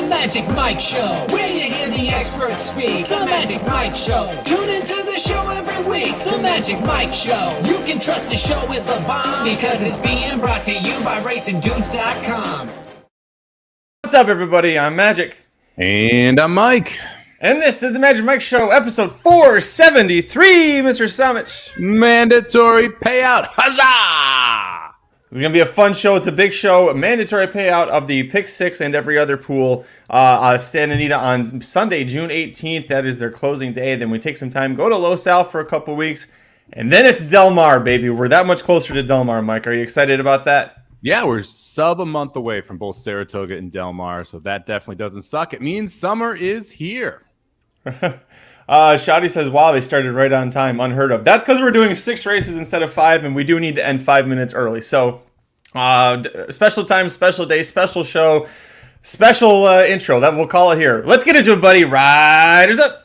Magic Mike Show, where you hear the experts speak. The Magic Mike Show. Tune into the show every week. The Magic Mike Show. You can trust the show is the bomb because it's being brought to you by RacingDudes.com. What's up, everybody? I'm Magic. And I'm Mike. And this is the Magic Mike Show, episode 473, Mr. Somich. Mandatory payout. Huzzah! It's going to be a fun show. It's a big show. A mandatory payout of the Pick 6 and every other pool. Santa Anita on Sunday, June 18th. That is their closing day. Then we take some time, go to Los Al for a couple weeks. And then it's Del Mar, baby. We're that much closer to Del Mar, Mike. Are you excited about that? Yeah, we're sub a month away from both Saratoga and Del Mar, so that definitely doesn't suck. It means summer is here. Shotty says, wow, they started right on time. Unheard of. That's because we're doing 6 races instead of 5, and we do need to end 5 minutes early. So, special time, special day, special show, special intro. That we'll call it here. Let's get into it, buddy. Riders up.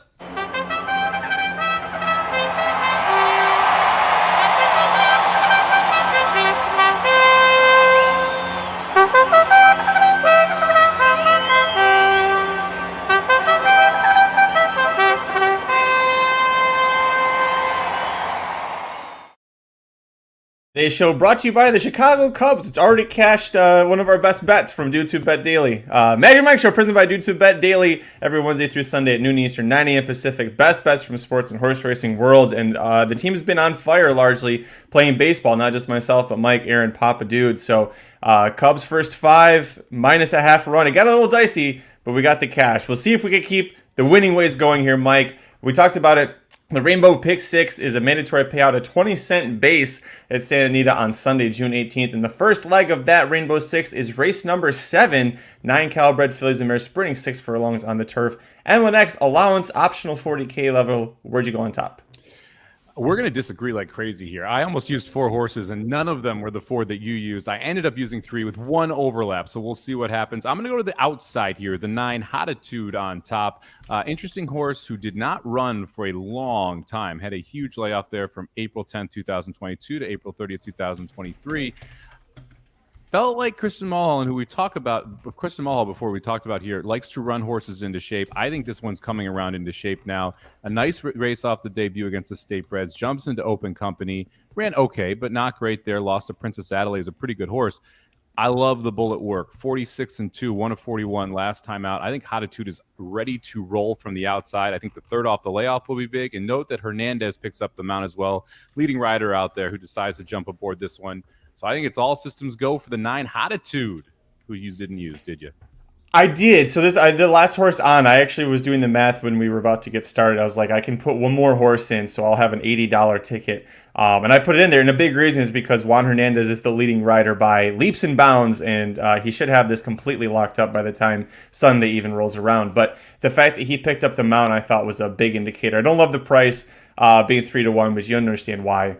Today's show brought to you by the Chicago Cubs. It's already cashed one of our best bets from Dudes Who Bet Daily. Magic Mike Show, presented by Dudes Who Bet Daily, every Wednesday through Sunday at noon Eastern, 9 a.m. Pacific. Best bets from sports and horse racing worlds. And the team's been on fire largely playing baseball, not just myself, but Mike, Aaron, Papa Dude. So Cubs first 5, minus a half run. It got a little dicey, but we got the cash. We'll see if we can keep the winning ways going here, Mike. We talked about it. The Rainbow Pick 6 is a mandatory payout, a 20-cent base at Santa Anita on Sunday, June 18th. And the first leg of that Rainbow 6 is race number 7, 9 Calleward fillies and mares sprinting 6 furlongs on the turf. M1X allowance, optional 40K level. Where'd you go on top? We're going to disagree like crazy here. I almost used 4 horses, and none of them were the 4 that you used. I ended up using 3 with 1 overlap, so we'll see what happens. I'm going to go to the outside here, the 9 Hottitude on top. Interesting horse who did not run for a long time. Had a huge layoff there from April 10, 2022 to April 30th, 2023. Felt like Kristen Mulholland, who we talk about, Kristen Mulholland before we talked about here, likes to run horses into shape. I think this one's coming around into shape now. A nice race off the debut against the State Breds. Jumps into open company. Ran okay, but not great there. Lost to Princess Adelaide. Is a pretty good horse. I love the bullet work. 46-2, 1 of 41 last time out. I think Hottitude is ready to roll from the outside. I think the third off the layoff will be big. And note that Hernandez picks up the mount as well. Leading rider out there who decides to jump aboard this one. So I think it's all systems go for the 9 Hottitude, who you didn't use, did you? I did. So the last horse on, I actually was doing the math when we were about to get started. I was like, I can put one more horse in, so I'll have an $80 ticket. And I put it in there. And the big reason is because Juan Hernandez is the leading rider by leaps and bounds, and he should have this completely locked up by the time Sunday even rolls around. But the fact that he picked up the mount, I thought was a big indicator. I don't love the price being 3-1, but you understand why.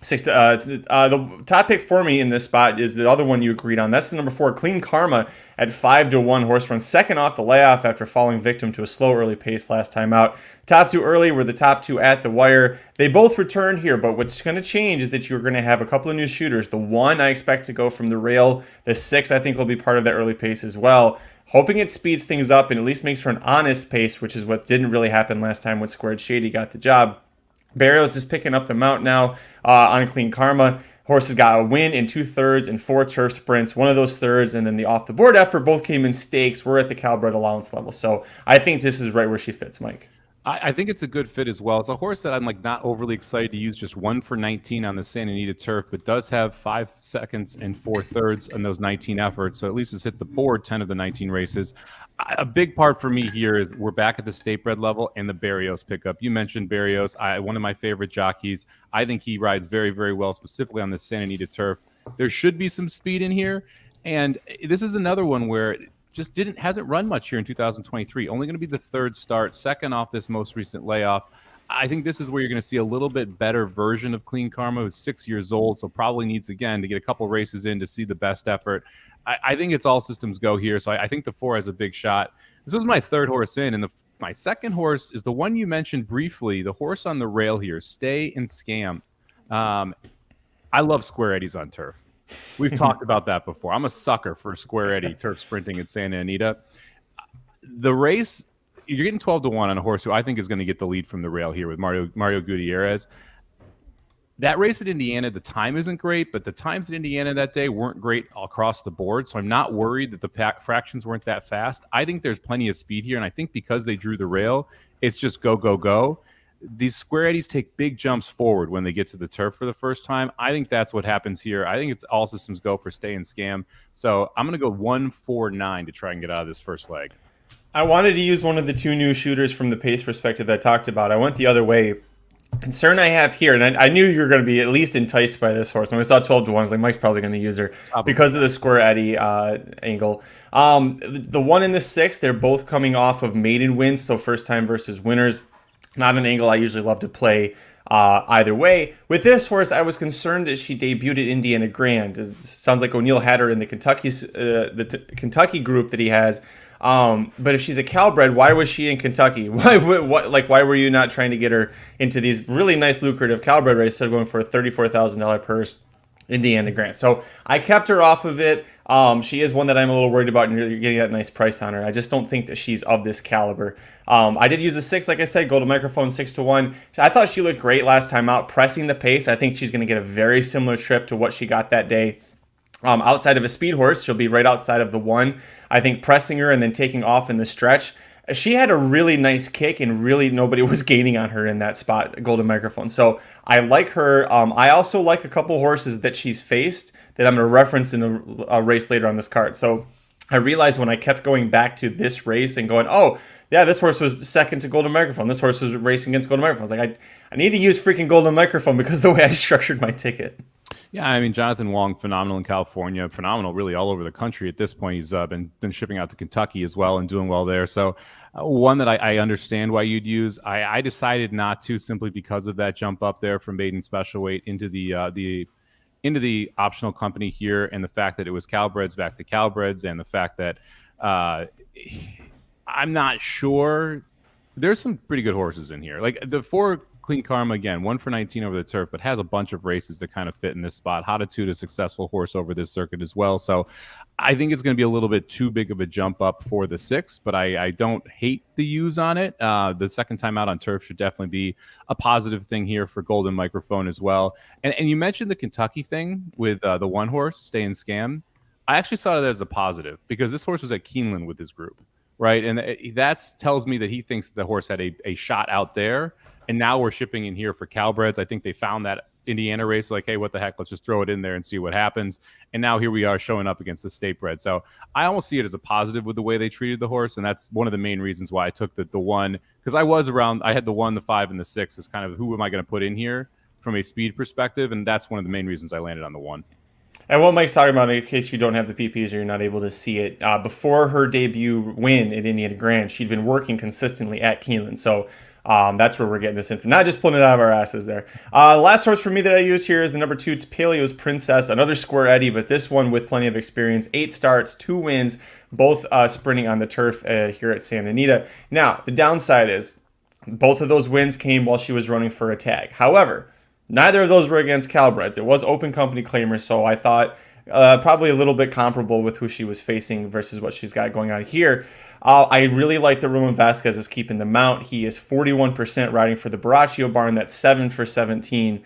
The top pick for me in this spot is the other one you agreed on. That's the number 4, Clean Karma, at 5-1. Horse runs second off the layoff after falling victim to a slow early pace last time out. Top 2 early were the top 2 at the wire. They both returned here, but what's going to change is that you're going to have a couple of new shooters. The 1 I expect to go from the rail. The 6 I think will be part of that early pace as well. Hoping it speeds things up and at least makes for an honest pace, which is what didn't really happen last time when Squared Shady got the job. Barrios is picking up the mount now on Clean Karma. Horse has got a win in 2 thirds and 4 turf sprints. One of those thirds and then the off-the-board effort both came in stakes. We're at the Callbred allowance level. So I think this is right where she fits, Mike. I think it's a good fit as well. It's a horse that I'm not overly excited to use, just 1 for 19 on the Santa Anita turf, but does have 5 seconds and 4 thirds in those 19 efforts. So at least it's hit the board 10 of the 19 races. A big part for me here is we're back at the state bred level and the Barrios pickup. You mentioned Barrios, one of my favorite jockeys. I think he rides very, very well, specifically on the Santa Anita turf. There should be some speed in here. And this is another one where just hasn't run much here in 2023. Only going to be the 3rd start, second off this most recent layoff. I think this is where you're going to see a little bit better version of Clean Karma, who's 6 years old, so probably needs, again, to get a couple races in to see the best effort. I think it's all systems go here, so I think the 4 has a big shot. This was my 3rd horse in, and my 2nd horse is the one you mentioned briefly, the horse on the rail here, Stay and Scam. I love square eddies on turf. We've talked about that before. I'm a sucker for square eddy turf sprinting at Santa Anita. The race, you're getting 12-1 on a horse who I think is going to get the lead from the rail here with Mario Gutierrez. That race at Indiana, the time isn't great, but the times at Indiana that day weren't great across the board. So I'm not worried that the fractions weren't that fast. I think there's plenty of speed here. And I think because they drew the rail, it's just go, go, go. These square eddies take big jumps forward when they get to the turf for the first time. I think that's what happens here. I think it's all systems go for stay and scam. So I'm going to go 1-4-9 to try and get out of this first leg. I wanted to use one of the two new shooters from the pace perspective that I talked about. I went the other way. Concern I have here, and I knew you were going to be at least enticed by this horse. When I saw 12-1, I was like, Mike's probably going to use her because of the square eddy angle. The one in the 6, they're both coming off of maiden wins, so first time versus winners. Not an angle I usually love to play either way. With this horse, I was concerned that she debuted at Indiana Grand. It sounds like O'Neill had her in the Kentucky group that he has. But if she's a Callbred, why was she in Kentucky? Why were you not trying to get her into these really nice, lucrative Callbred races instead of going for a $34,000 purse, Indiana Grand? So I kept her off of it. She is one that I'm a little worried about, and you're getting that nice price on her. I just don't think that she's of this caliber. I did use a 6, like I said, Golden Microphone 6-1. I thought she looked great last time out, pressing the pace. I think she's going to get a very similar trip to what she got that day. Outside of a speed horse, she'll be right outside of the 1. I think pressing her and then taking off in the stretch. She had a really nice kick, and really nobody was gaining on her in that spot, Golden Microphone. So I like her. I also like a couple horses that she's faced that I'm going to reference in a race later on this card. So I realized when I kept going back to this race and going, oh, yeah, this horse was second to Golden Microphone. This horse was racing against Golden Microphone. I was like, I need to use freaking Golden Microphone because of the way I structured my ticket. Yeah, I mean, Jonathan Wong, phenomenal in California, phenomenal really all over the country at this point. He's been shipping out to Kentucky as well and doing well there. So one that I understand why you'd use. I decided not to, simply because of that jump up there from maiden special weight into the optional company here, and the fact that it was Callbreds back to Callbreds, and the fact that I'm not sure. There's some pretty good horses in here. Like the 4 Clean Karma, again, 1 for 19 over the turf, but has a bunch of races that kind of fit in this spot. Hatitude, a successful horse over this circuit as well. So I think it's going to be a little bit too big of a jump up for the 6, but I don't hate the use on it. The second time out on turf should definitely be a positive thing here for Golden Microphone as well. And you mentioned the Kentucky thing with the 1 horse, Stay and Scam. I actually saw that as a positive because this horse was at Keeneland with his group, right? And that tells me that he thinks the horse had a shot out there. And now we're shipping in here for Callbreds. I think they found that Indiana race, like, hey, what the heck? Let's just throw it in there and see what happens. And now here we are showing up against the state bred. So I almost see it as a positive with the way they treated the horse. And that's one of the main reasons why I took the 1, because I had the 1, the 5, and the 6 as kind of who am I going to put in here from a speed perspective. And that's one of the main reasons I landed on the 1. And what Mike's talking about, in case you don't have the PPs or you're not able to see it, before her debut win at Indiana Grand, she'd been working consistently at Keeneland. So that's where we're getting this info. Not just pulling it out of our asses there. Last horse for me that I use here is the number 2, Paleo's Princess. Another square eddy, but this one with plenty of experience. 8 starts, 2 wins, both sprinting on the turf here at Santa Anita. Now, the downside is both of those wins came while she was running for a tag. However, neither of those were against Callbreds. It was open company claimers, so I thought probably a little bit comparable with who she was facing versus what she's got going on here. I really like that Roman Vasquez is keeping the mount. He is 41% riding for the Baraccio barn. That's 7 for 17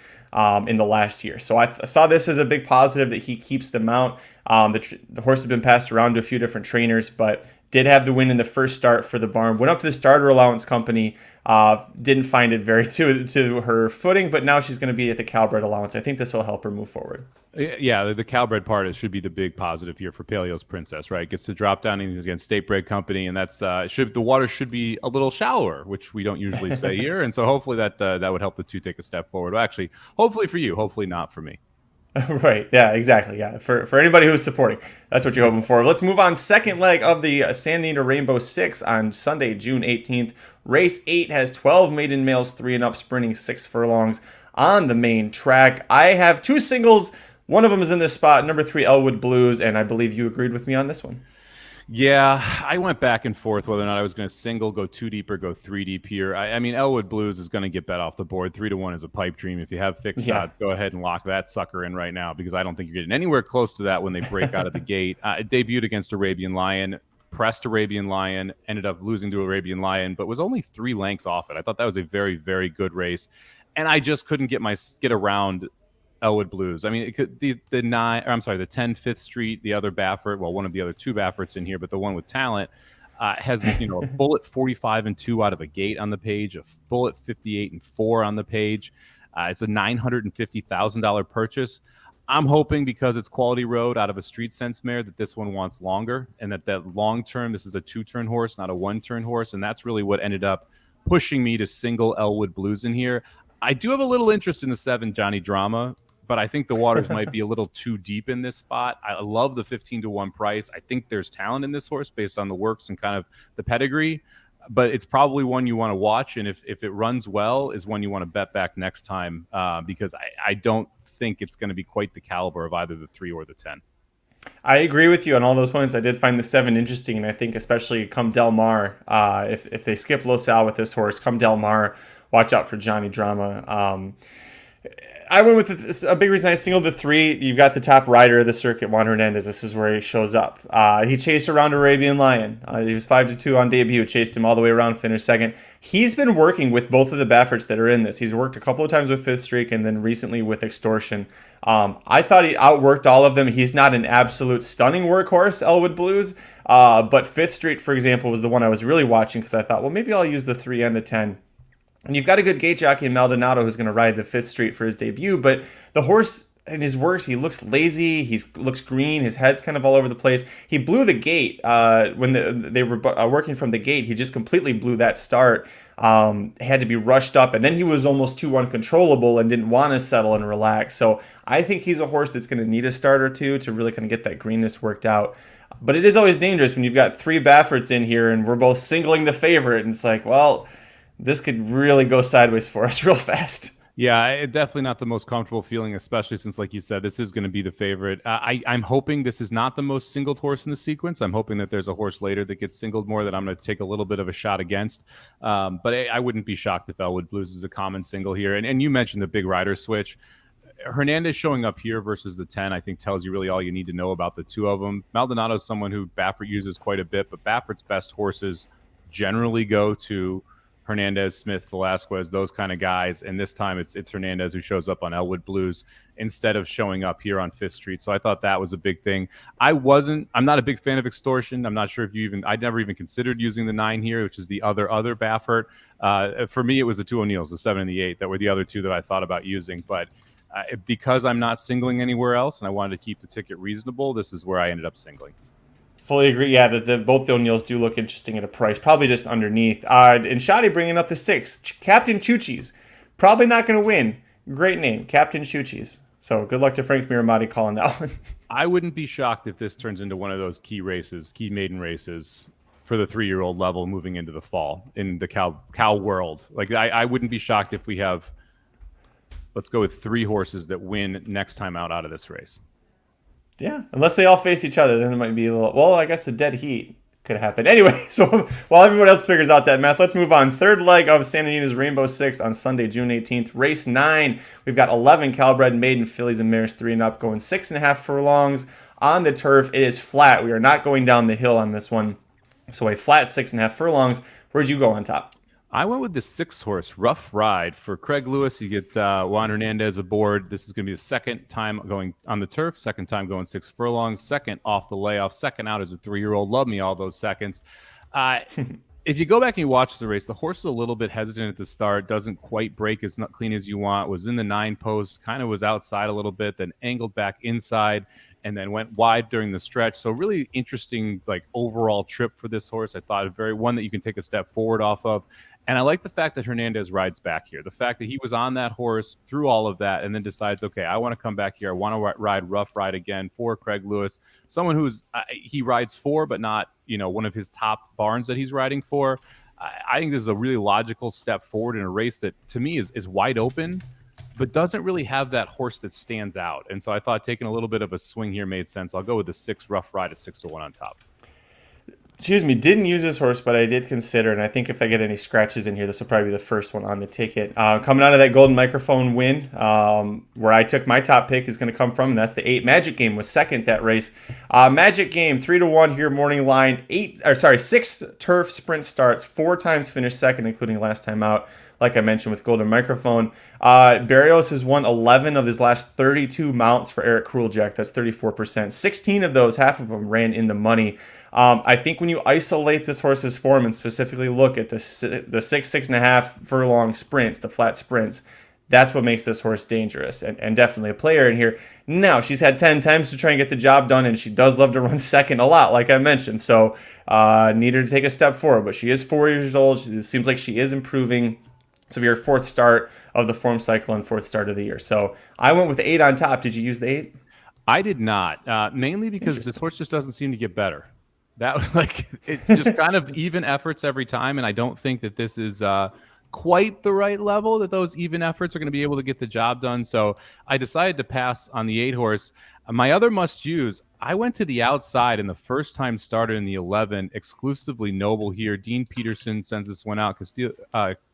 in the last year. So I saw this as a big positive that he keeps the mount. The horse has been passed around to a few different trainers, but did have the win in the first start for the barn. Went up to the starter allowance company. Didn't find it very to her footing, but now she's going to be at the Callbred allowance. I think this will help her move forward. Yeah, the Callbred part should be the big positive here for Paleo's Princess, right? Gets to drop down against state bred company, and that's the water should be a little shallower, which we don't usually say here. And so hopefully that would help the 2 take a step forward. Well, actually, hopefully for you, hopefully not for me. Right. Yeah, exactly. Yeah. For anybody who's supporting, that's what you're hoping for. Let's move on. Second leg of the Santa Anita Rainbow 6 on Sunday, June 18th. Race 8 has 12 maiden males, 3 and up, sprinting 6 furlongs on the main track. I have 2 singles. One of them is in this spot, number 3, Elwood Blues, and I believe you agreed with me on this one. Yeah, I went back and forth whether or not I was going to single, go 2 deep, or go 3 deep here. I mean, Elwood Blues is going to get bet off the board. 3-1 is a pipe dream. If you have fixed odds, go ahead and lock that sucker in right now, because I don't think you're getting anywhere close to that when they break out of the gate. It debuted against Arabian Lion. pressed Arabian Lion, ended up losing to Arabian Lion, but was only 3 lengths off it. I thought that was a very, very good race, and I just couldn't get around Elwood Blues. I mean, it could the 10 Fifth Street, the other Baffert, well, one of the other 2 Bafferts in here, but the one with talent has a bullet 45-2 out of a gate on the page, a bullet 58-4 on the page. It's a $950,000 purchase. I'm hoping because it's quality road out of a street sense mare that this one wants longer, and that long term, this is a 2-turn horse, not a 1-turn horse, and that's really what ended up pushing me to single Elwood Blues in here. I do have a little interest in the 7 Johnny Drama, but I think the waters might be a little too deep in this spot. I love the 15-1 price. I think there's talent in this horse based on the works and kind of the pedigree, but it's probably one you want to watch. And if it runs well, is one you want to bet back next time because I don't think it's going to be quite the caliber of either the 3 or the 10. I agree with you on all those points. I did find the 7 interesting, and I think especially come Del Mar, if they skip Los Al with this horse, come Del Mar, watch out for Johnny Drama. I went with a big reason I singled the 3. You've got the top rider of the circuit, Juan Hernandez. This is where he shows up. He chased around Arabian Lion. He was 5-2 on debut, chased him all the way around, finished second. He's been working with both of the Bafferts that are in this. He's worked a couple of times with Fifth Streak and then recently with Extortion. I thought he outworked all of them. He's not an absolute stunning workhorse, Elwood Blues, but Fifth Street, for example, was the one I was really watching because I thought, well, maybe I'll use the 3 and the 10. And you've got a good gate jockey in Maldonado who's going to ride the Fifth Street for his debut, but the horse in his works, he looks lazy, he looks green, his head's kind of all over the place. He blew the gate when they were working from the gate. He just completely blew that start. Had to be rushed up, and then he was almost too uncontrollable and didn't want to settle and relax. So I think he's a horse that's going to need a start or two to really kind of get that greenness worked out. But it is always dangerous when you've got 3 Bafferts in here and we're both singling the favorite, and it's like, well, this could really go sideways for us real fast. Yeah, definitely not the most comfortable feeling, especially since, like you said, this is going to be the favorite. I'm hoping this is not the most singled horse in the sequence. I'm hoping that there's a horse later that gets singled more that I'm going to take a little bit of a shot against. But I wouldn't be shocked if Elwood Blues is a common single here. And you mentioned the big rider switch. Hernandez showing up here versus the 10, I think, tells you really all you need to know about the 2 of them. Maldonado is someone who Baffert uses quite a bit, but Baffert's best horses generally go to Hernandez, Smith, Velasquez, those kind of guys. And this time it's Hernandez who shows up on Elwood Blues instead of showing up here on Fifth Street. So I thought that was a big thing. I'm not a big fan of Extortion. I'm not sure if I'd never even considered using the 9 here, which is the other Baffert. For me, it was the 2 O'Neills, the 7 and the 8, that were the other 2 that I thought about using. But because I'm not singling anywhere else and I wanted to keep the ticket reasonable, this is where I ended up singling. Fully agree. Yeah, both the O'Neills do look interesting at a price, probably just underneath. And Shoddy bringing up the 6, Captain Chuchi's. Probably not going to win. Great name, Captain Chuchi's. So good luck to Frank Miramati calling that one. I wouldn't be shocked if this turns into one of those key maiden races for the 3-year-old level moving into the fall in the cow world. Like I wouldn't be shocked if we have, let's go with 3 horses that win next time out of this race. Yeah, unless they all face each other, then it might be a little... Well, I guess the dead heat could happen. Anyway, so while everyone else figures out that math, let's move on. 3rd leg of Santa Anita's Rainbow 6 on Sunday, June 18th. Race 9. We've got 11 Cowbred maiden fillies and mares 3 and up going 6.5 furlongs on the turf. It is flat. We are not going down the hill on this one. So a flat 6.5 furlongs. Where'd you go on top? I went with the 6-horse Rough Ride for Craig Lewis. You get Juan Hernandez aboard. This is going to be the second time going on the turf, second time going 6 furlongs, second off the layoff, second out as a 3-year-old. Love me all those seconds. If you go back and you watch the race, the horse is a little bit hesitant at the start, doesn't quite break as not clean as you want, was in the 9 post, kind of was outside a little bit, then angled back inside, and then went wide during the stretch. So really interesting, like, overall trip for this horse. I thought one that you can take a step forward off of. And I like the fact that Hernandez rides back here. The fact that he was on that horse through all of that and then decides, okay, I want to come back here. I want to ride Rough Ride again for Craig Lewis, someone who's he rides for, but not, one of his top barns that he's riding for. I think this is a really logical step forward in a race that to me is wide open, but doesn't really have that horse that stands out. And so I thought taking a little bit of a swing here made sense. I'll go with the 6 Rough Ride at 6-1 on top. didn't use this horse, but I did consider, and I think if I get any scratches in here, this will probably be the first one on the ticket. Coming out of that golden microphone win, where I took my top pick is going to come from, and that's the 8 Magic Game was second that race. Magic Game 3-1 here, morning line. 6 turf sprint starts, 4 times finished second, including last time out. Like I mentioned with golden microphone, Barrios has won 11 of his last 32 mounts for Eric Kruljack. That's 34%. 16 of those, half of them ran in the money. I think when you isolate this horse's form and specifically look at the 6.5 furlong sprints, the flat sprints, that's what makes this horse dangerous and definitely a player in here. Now, she's had 10 times to try and get the job done, and she does love to run second a lot, like I mentioned. So need her to take a step forward. But she is 4 years old. It seems like she is improving. So your 4th start of the form cycle and 4th start of the year. So I went with 8 on top. Did you use the 8? I did not, mainly because this horse just doesn't seem to get better. That like it just kind of even efforts every time, and I don't think that this is quite the right level that those even efforts are going to be able to get the job done. So I decided to pass on the 8 horse. My other must use, I went to the outside in the first time starter in the 11, exclusively Noble here. Dean Peterson sends this one out because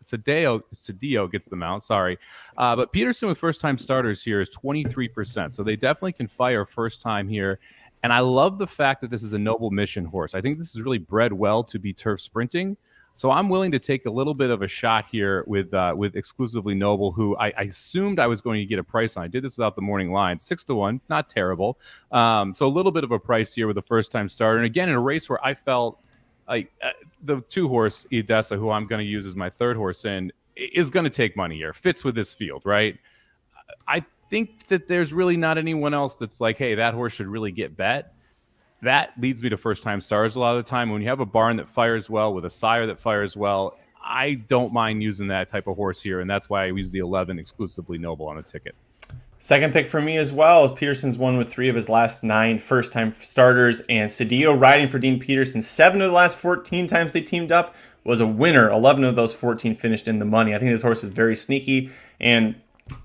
Cedillo gets the mount. Sorry. But Peterson with first time starters here is 23%. So they definitely can fire first time here. And I love the fact that this is a Noble Mission horse. I think this is really bred well to be turf sprinting. So I'm willing to take a little bit of a shot here with exclusively Noble, who I assumed I was going to get a price on. I did this without the morning line, 6-1, not terrible. So a little bit of a price here with a first-time starter. And again, in a race where I felt like the 2-horse Edessa, who I'm going to use as my 3rd horse in, is going to take money here. Fits with this field, right? I think that there's really not anyone else that's like, hey, that horse should really get bet. That leads me to first-time stars a lot of the time. When you have a barn that fires well with a sire that fires well, I don't mind using that type of horse here, and that's why I use the 11 exclusively Noble on a ticket. Second pick for me as well. Peterson's won with 3 of his last 9 first-time starters, and Cedillo riding for Dean Peterson. 7 of the last 14 times they teamed up was a winner. 11 of those 14 finished in the money. I think this horse is very sneaky, and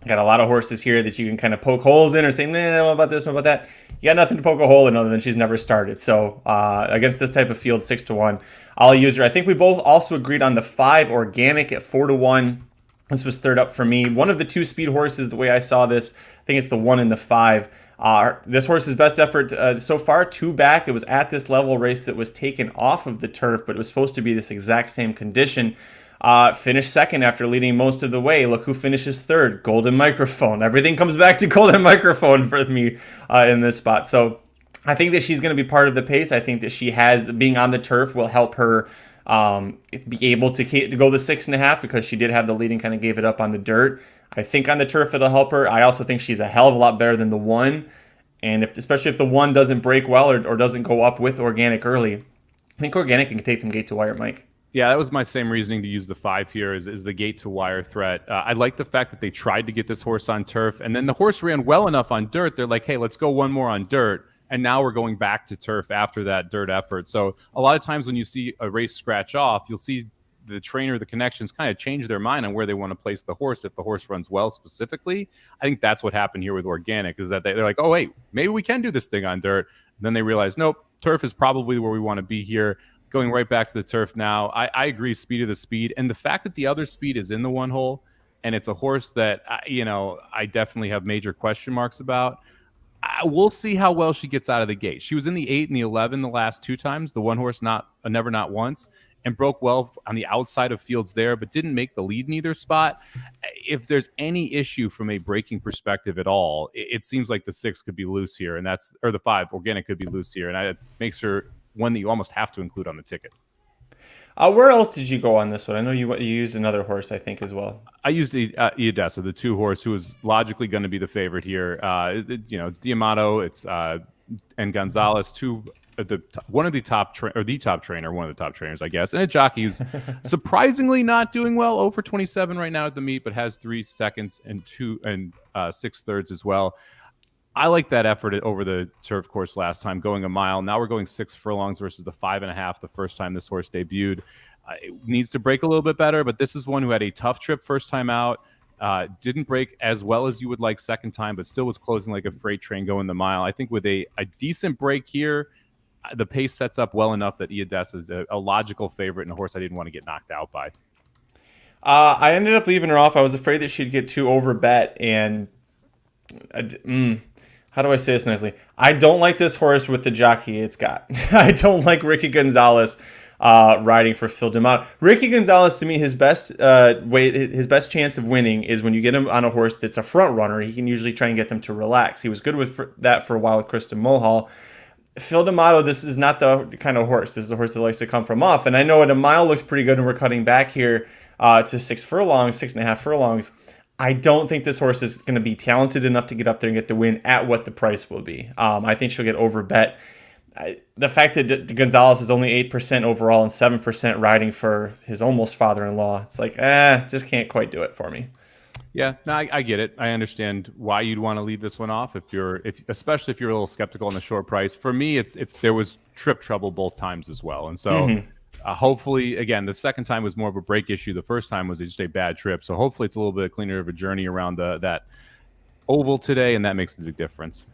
got a lot of horses here that you can kind of poke holes in or say, nah, I don't know about this, I don't know about that. You got nothing to poke a hole in other than she's never started. So against this type of field, 6-1, I'll use her. I think we both also agreed on the 5 Organic at 4-1. This was third up for me. One of the 2 speed horses, the way I saw this, I think it's the 1 and the 5. This horse's best effort so far, 2 back. It was at this level race that was taken off of the turf, but it was supposed to be this exact same condition. Finished second after leading most of the way. Look who finishes third. Golden microphone. Everything comes back to golden microphone for me in this spot. So I think that she's going to be part of the pace. I think that she has, being on the turf will help her be able to go the 6.5 because she did have the lead and kind of gave it up on the dirt. I think on the turf it'll help her. I also think she's a hell of a lot better than the 1. And especially if the 1 doesn't break well or doesn't go up with Organic early, I think Organic can take them gate to wire, Mike. Yeah, that was my same reasoning to use the 5 here is the gate to wire threat. I like the fact that they tried to get this horse on turf, and then the horse ran well enough on dirt. They're like, hey, let's go one more on dirt. And now we're going back to turf after that dirt effort. So a lot of times when you see a race scratch off, you'll see the trainer, the connections kind of change their mind on where they want to place the horse if the horse runs well specifically. I think that's what happened here with Organic, is that they're like, oh, wait, maybe we can do this thing on dirt. And then they realize, nope, turf is probably where we want to be here. Going right back to the turf now. I agree, speed of the speed. And the fact that the other speed is in the 1 hole, and it's a horse that, I definitely have major question marks about. We'll see how well she gets out of the gate. She was in the 8 and the 11 the last 2 times. The 1 horse, never not once, and broke well on the outside of fields there, but didn't make the lead in either spot. If there's any issue from a breaking perspective at all, it seems like the 6 could be loose here, or the 5 Organic could be loose here, and it makes her one that you almost have to include on the ticket. Where else did you go on this one? I know you used another horse, I think, as well. I used Edessa, the 2 horse, who is logically going to be the favorite here. It's Diamato, it's and Gonzalez, one of the top trainers, I guess, and a jockey who's surprisingly not doing well. 0 for 27 right now at the meet, but has 3 seconds and 2 and 6 thirds as well. I like that effort over the turf course last time, going a mile. Now we're going 6 furlongs versus the 5.5 the first time this horse debuted. It needs to break a little bit better, but this is one who had a tough trip first time out. Didn't break as well as you would like second time, but still was closing like a freight train going the mile. I think with a decent break here, the pace sets up well enough that Iades is a logical favorite and a horse I didn't want to get knocked out by. I ended up leaving her off. I was afraid that she'd get too over bet, and how do I say this nicely? I don't like this horse with the jockey it's got. I don't like Ricky Gonzalez riding for Phil D'Amato. Ricky Gonzalez, to me, his best best chance of winning is when you get him on a horse that's a front runner. He can usually try and get them to relax. He was good with that for a while with Kristen Mulhall. Phil D'Amato, this is not the kind of horse. This is a horse that likes to come from off. And I know at a mile looks pretty good, and we're cutting back here to 6.5 furlongs. I don't think this horse is going to be talented enough to get up there and get the win at what the price will be. I think she'll get over bet. The fact that Gonzalez is only 8% overall and 7% riding for his almost father-in-law, it's like, just can't quite do it for me. Yeah, no, I get it. I understand why you'd want to leave this one off especially if you're a little skeptical on the short price. For me, it's there was trip trouble both times as well, and so hopefully, again, the second time was more of a break issue. The first time was just a bad trip, so hopefully it's a little bit cleaner of a journey around that oval today, and that makes a big difference.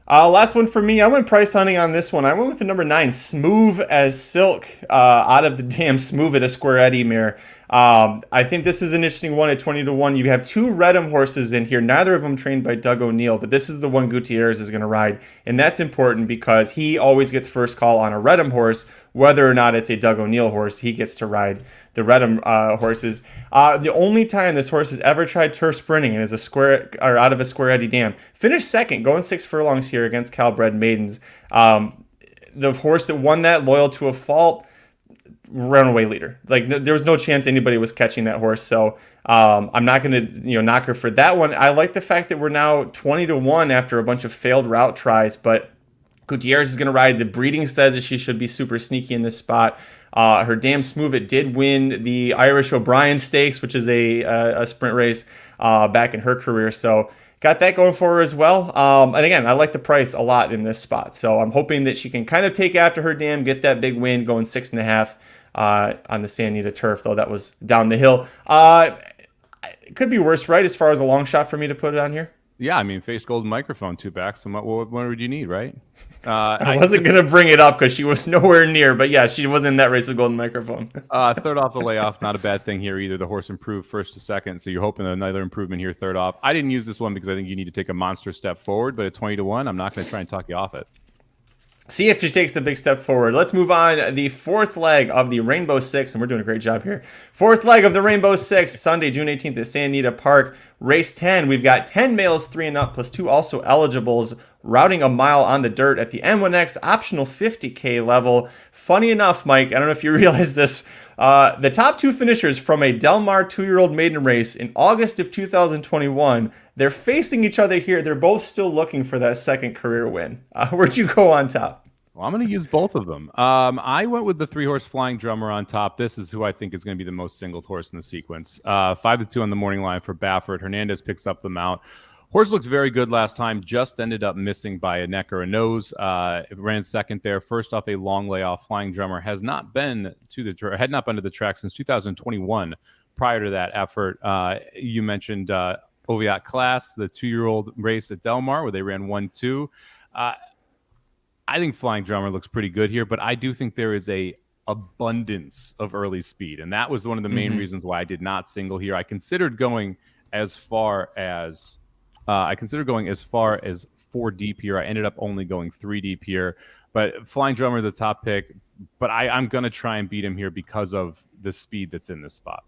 Last one for me. I went price hunting on this one. I went with the number 9, Smooth as Silk, out of the damn Smooth at a Square Eddie mare. I think this is an interesting one at 20-1. You have 2 Redham horses in here, neither of them trained by Doug O'Neill, but this is the one Gutierrez is going to ride, and that's important because he always gets first call on a Redham horse, whether or not it's a Doug O'Neill horse. He gets to ride the Redham horses. The only time this horse has ever tried turf sprinting and is out of a Square Eddie dam, finished second, going 6 furlongs here against Calbred Maidens. The horse that won that, Loyal to a Fault, runaway leader. Like there was no chance anybody was catching that horse. So I'm not going to knock her for that one. I like the fact that we're now 20-1 after a bunch of failed route tries, but Gutierrez is going to ride. The breeding says that she should be super sneaky in this spot. Her damn Smooth It did win the Irish O'Brien Stakes, which is a sprint race back in her career. So got that going for her as well. And again, I like the price a lot in this spot. So I'm hoping that she can kind of take after her dam, get that big win, going 6.5 on the Santa Anita turf, though that was down the hill. It could be worse, right, as far as a long shot for me to put it on here? Yeah, I mean, face gold microphone, 2 backs. So what would you need, right? I wasn't going to bring it up because she was nowhere near, but yeah, she was in that race with golden microphone. Third off the layoff, not a bad thing here either. The horse improved first to second, so you're hoping another improvement here third off. I didn't use this one because I think you need to take a monster step forward, but at 20-1, I'm not going to try and talk you off it. See if she takes the big step forward. Let's move on. The 4th leg of the Rainbow Six, and we're doing a great job here. 4th leg of the Rainbow Six, Sunday, June 18th at Santa Anita Park. Race 10. We've got 10 males, 3 and up, plus 2 also eligibles, routing a mile on the dirt at the M1X optional 50K level. Funny enough, Mike, I don't know if you realize this, the top 2 finishers from a Del Mar 2-year-old maiden race in August of 2021, they're facing each other here. They're both still looking for that second career win. Where'd you go on top? Well, I'm going to use both of them. I went with the 3-horse Flying Drummer on top. This is who I think is going to be the most singled horse in the sequence. 5-2 on the morning line for Baffert. Hernandez picks up the mount. Horse looked very good last time, just ended up missing by a neck or a nose. It ran second there. First off, a long layoff. Flying Drummer had not been to the track since 2021. Prior to that effort, you mentioned Oviatt Class, the 2-year-old race at Del Mar, where they ran 1-2. I think Flying Drummer looks pretty good here, but I do think there is a abundance of early speed, and that was one of the main reasons why I did not single here. I considered going as far as 4 deep here. I ended up only going 3 deep here, but Flying Drummer the top pick. But I'm gonna try and beat him here because of the speed that's in this spot.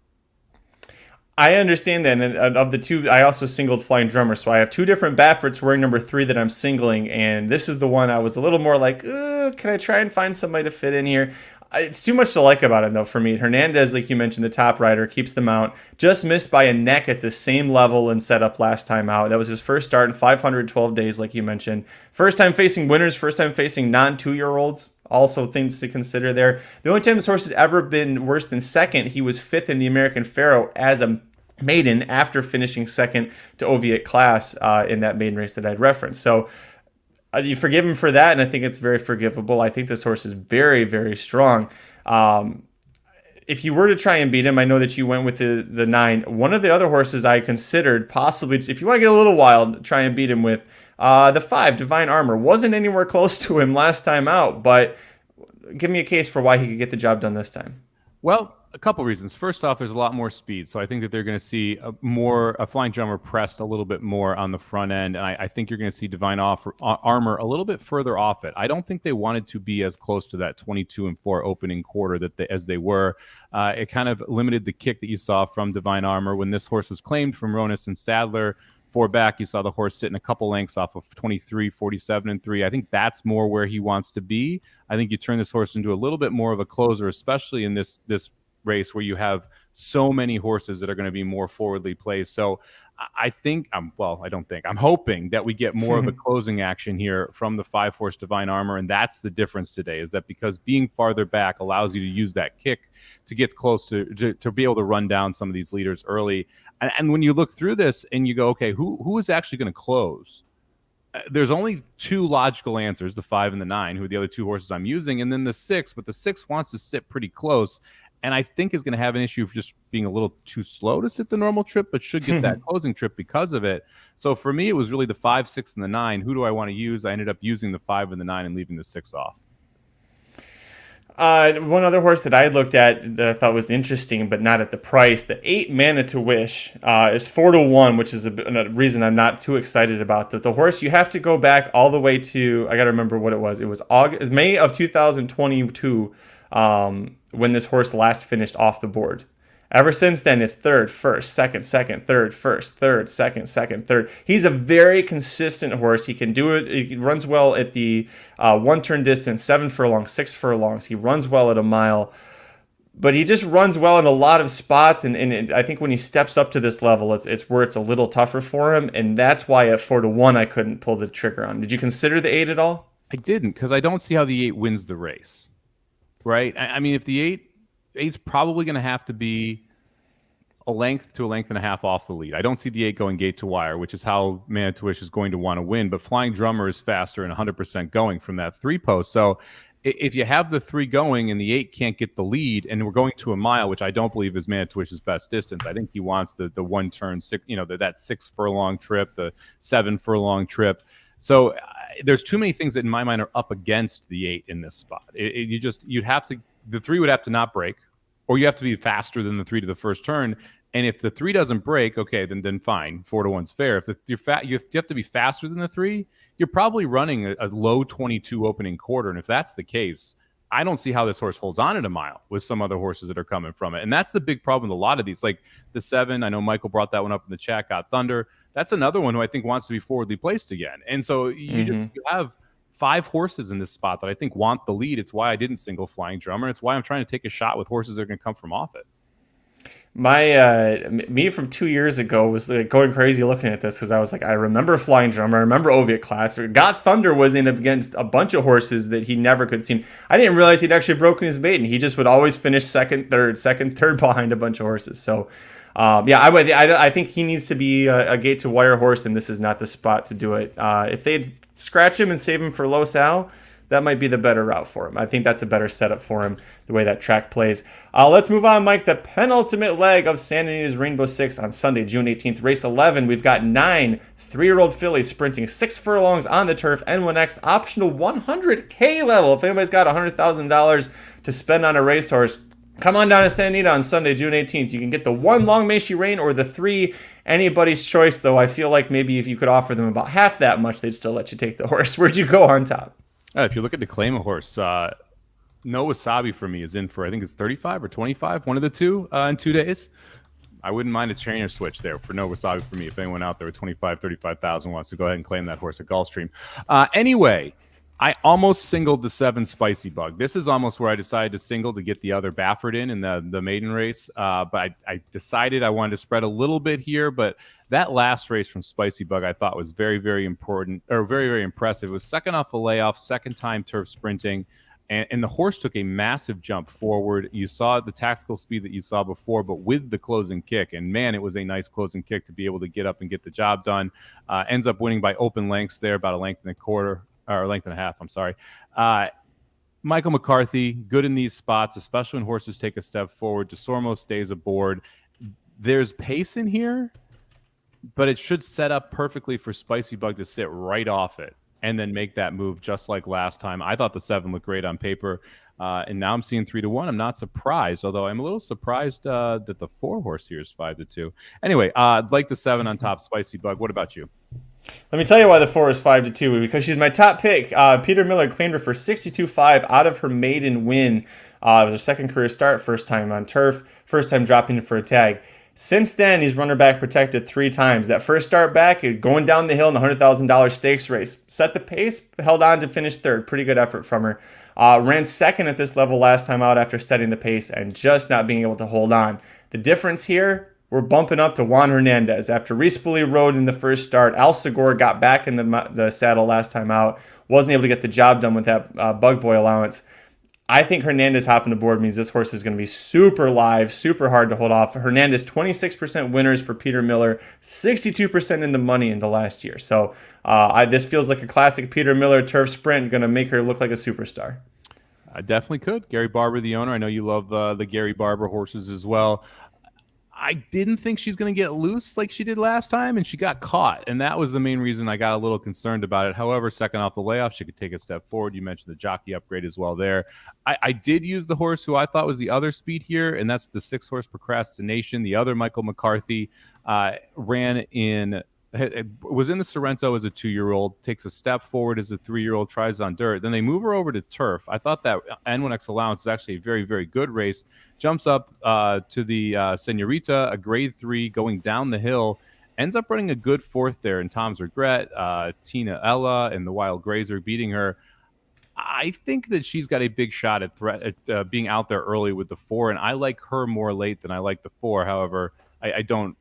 I understand that, and of the 2, I also singled Flying Drummer, so I have 2 different Bafferts wearing number 3 that I'm singling, and this is the one I was a little more like, can I try and find somebody to fit in here? It's too much to like about it, though, for me. Hernandez, like you mentioned, the top rider, keeps the mount, just missed by a neck at the same level and setup last time out. That was his first start in 512 days, like you mentioned. First time facing winners, first time facing non-2-year-olds. Also things to consider there. The only time this horse has ever been worse than second, he was 5th in the American Pharoah as a maiden after finishing second to Oviatt Class in that maiden race that I'd referenced. So you forgive him for that, and I think it's very forgivable. I think this horse is very, very strong. If you were to try and beat him, I know that you went with the 9. One of the other horses I considered possibly, if you want to get a little wild, try and beat him with, The 5, Divine Armor, wasn't anywhere close to him last time out, but give me a case for why he could get the job done this time. Well, a couple reasons. First off, there's a lot more speed, so I think that they're going to see a Flying Drummer pressed a little bit more on the front end, and I think you're going to see Divine Armor a little bit further off it. I don't think they wanted to be as close to that 22-4 opening quarter as they were. It kind of limited the kick that you saw from Divine Armor when this horse was claimed from Ronis and Sadler. 4 back, you saw the horse sitting a couple lengths off of 23, 47, and 3. I think that's more where he wants to be. I think you turn this horse into a little bit more of a closer, especially in this race where you have so many horses that are going to be more forwardly placed. So I think, I'm hoping that we get more of a closing action here from the 5-horse Divine Armor, and that's the difference today, is that because being farther back allows you to use that kick to get close to be able to run down some of these leaders early. And when you look through this and you go, okay, who is actually going to close? There's only 2 logical answers, the 5 and the 9, who are the other 2 horses I'm using, and then the 6, but the 6 wants to sit pretty close. And I think is going to have an issue of just being a little too slow to sit the normal trip, but should get that closing trip because of it. So for me, it was really the 5, 6, and the 9. Who do I want to use? I ended up using the 5 and the 9 and leaving the 6 off. One other horse that I looked at that I thought was interesting, but not at the price, the 8 Mana to Wish is 4-1, which is a reason I'm not too excited about the horse. You have to go back all the way to, I got to remember what it was. It was May of 2022 when this horse last finished off the board. Ever since then, it's third, first, second, third, first, third, second, third. He's a very consistent horse. He can do it. He runs well at the 1-turn distance, 7 furlongs, 6 furlongs. He runs well at a mile. But he just runs well in a lot of spots. And I think when he steps up to this level, it's where it's a little tougher for him. And that's why at 4-1, I couldn't pull the trigger on. Did you consider the 8 at all? I didn't, because I don't see how the 8 wins the race. Right? I mean, if the 8's probably going to have to be a length to a length and a half off the lead. I don't see the 8 going gate to wire, which is how Mana to Wish is going to want to win. But Flying Drummer is faster and 100% going from that 3 post. So if you have the 3 going and the 8 can't get the lead, and we're going to a mile, which I don't believe is Mana to Wish's best distance. I think he wants the 1-turn, that 6 furlong trip, the 7 furlong trip. So there's too many things that in my mind are up against the 8 in this spot. The 3 would have to not break, or you have to be faster than the 3 to the first turn. And if the 3 doesn't break, okay, then fine, 4-1's fair. If you have to be faster than the 3, you're probably running a low 22 opening quarter. And if that's the case, I don't see how this horse holds on at a mile with some other horses that are coming from it. And that's the big problem with a lot of these. Like the 7, I know Michael brought that one up in the chat, Got Thunder. That's another one who I think wants to be forwardly placed again. And so you have 5 horses in this spot that I think want the lead. It's why I didn't single Flying Drummer. It's why I'm trying to take a shot with horses that are going to come from off it. Me from 2 years ago was going crazy looking at this because I was like, I remember Flying Drummer, I remember Oviatt Class. Got Thunder was in against a bunch of horses that he never could seem. I didn't realize he'd actually broken his maiden. He just would always finish second, third behind a bunch of horses. So, I think he needs to be a gate to wire horse, and this is not the spot to do it. If they'd scratch him and save him for Los Al, that might be the better route for him. I think that's a better setup for him, the way that track plays. Let's move on, Mike. The penultimate leg of Santa Anita's Rainbow Six on Sunday, June 18th. Race 11, we've got 9 3-year-old fillies sprinting 6 furlongs on the turf, N1X, optional $100K level. If anybody's got $100,000 to spend on a racehorse, come on down to Santa Anita on Sunday, June 18th. You can get the 1 Long May She Reign or the 3, anybody's choice, though. I feel like maybe if you could offer them about half that much, they'd still let you take the horse. Where'd you go on top? If you look at the claim a horse, No Wasabi for me is in for, I think it's 35 or 25, one of the two in 2 days. I wouldn't mind a trainer switch there for No Wasabi for me if anyone out there with 25, 35,000 wants to go ahead and claim that horse at Gulfstream. Anyway, I almost singled the 7 Spicy Bug. This is almost where I decided to single to get the other Baffert in the maiden race. But I decided I wanted to spread a little bit here. But that last race from Spicy Bug I thought was very, very important, or very, very impressive. It was second off a layoff, second time turf sprinting. And the horse took a massive jump forward. You saw the tactical speed that you saw before, but with the closing kick. And, man, it was a nice closing kick to be able to get up and get the job done. Ends up winning by open lengths there, about a length and a quarter. Or length and a half, I'm sorry. Michael McCarthy, good in these spots, especially when horses take a step forward. DeSormo stays aboard. There's pace in here. but it should set up perfectly for Spicy Bug to sit right off it and then make that move just like last time. I thought the 7 looked great on paper, and now I'm seeing 3-1. I'm not surprised, although I'm a little surprised that the 4 horse here is 5-2. Anyway, I'd like the 7 on top, Spicy Bug. What about you? Let me tell you why the 4 is 5-2, because she's my top pick. Peter Miller claimed her for 62.5 out of her maiden win. It was her second career start, first time on turf, first time dropping for a tag. Since then, he's run her back protected 3 times. That first start back, going down the hill in the $100,000 stakes race, set the pace, held on to finish third. Pretty good effort from her. Ran second at this level last time out after setting the pace and just not being able to hold on. The difference here, we're bumping up to Juan Hernandez. After Respoli rode in the first start, Al Segura got back in the saddle last time out, wasn't able to get the job done with that bug boy allowance. I think Hernandez hopping aboard means this horse is going to be super live, super hard to hold off. Hernandez, 26% winners for Peter Miller, 62% in the money in the last year. So this feels like a classic Peter Miller turf sprint, going to make her look like a superstar. I definitely could. Gary Barber, the owner. I know you love the Gary Barber horses as well. I didn't think she's going to get loose like she did last time, and she got caught. And that was the main reason I got a little concerned about it. However, second off the layoff, she could take a step forward. You mentioned the jockey upgrade as well there. I did use the horse who I thought was the other speed here, and that's the 6-horse Procrastination. The other Michael McCarthy was in the Sorrento as a 2-year-old, takes a step forward as a 3-year-old, tries on dirt. Then they move her over to turf. I thought that N1X allowance is actually a very, very good race. Jumps up to the Senorita, a grade 3, going down the hill. Ends up running a good 4th there in Tom's Regret. Tina Ella and the Wild Grazer beating her. I think that she's got a big shot at being out there early with the 4, and I like her more late than I like the 4. However, I don't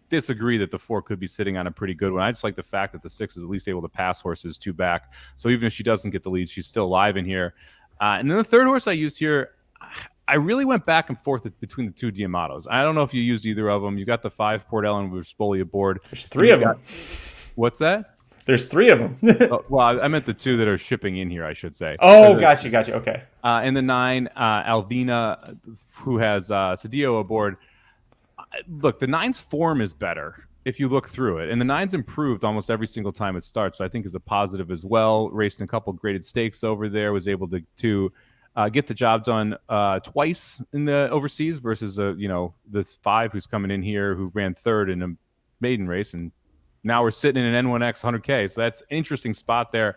disagree that the 4 could be sitting on a pretty good one. I just like the fact that the 6 is at least able to pass horses 2 back. So even if she doesn't get the lead, she's still live in here. And then the 3rd horse I used here, I really went back and forth between the 2 Diamatos. I don't know if you used either of them. You got the 5 Port Ellen with Spoli aboard. There's 3 of them. What's that? There's 3 of them. Well, I meant the 2 that are shipping in here, I should say. Oh, gotcha. Okay. And the 9, Alvina, who has Cedillo aboard. Look, the 9's form is better if you look through it. And the 9's improved almost every single time it starts, so I think is a positive as well. Raced in a couple graded stakes over there, was able to get the job done twice in the overseas versus, this 5 who's coming in here who ran 3rd in a maiden race. And now we're sitting in an N1X 100K. So that's an interesting spot there.